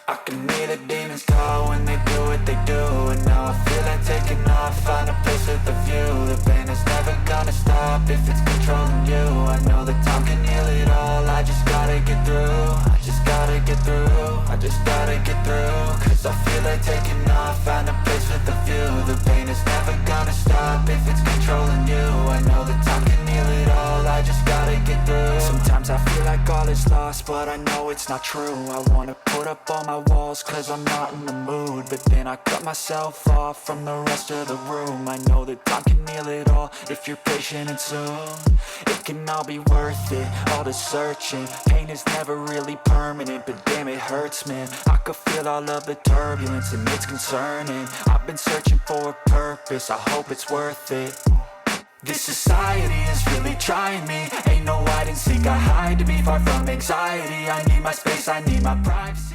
I can hear the demons call when they do what they do. And now I feel like taking off, find a place with a view. The pain is never gonna stop if it's controlling you. I know that time can heal it all, I just gotta get through. I just gotta get through, I just gotta get through. Cause I feel like taking off, find a place with a view. The pain is never gonna stop if it's controlling you. I know that time can heal it all, I just gotta get through. Sometimes I feel like all is lost, but I know it's not true. I wanna put up all my walls cause I'm not in the mood, but then I cut myself off from the rest of the room. I know that time can heal it all if you're patient and soon it can all be worth it, all the searching. Pain is never really permanent, but damn it hurts, man. I could feel all of the turbulence and it's concerning. I've been searching for a purpose, I hope it's worth it. This society is really trying me. Ain't no hide and seek, I hide to be far from anxiety. I need my space, I need my privacy.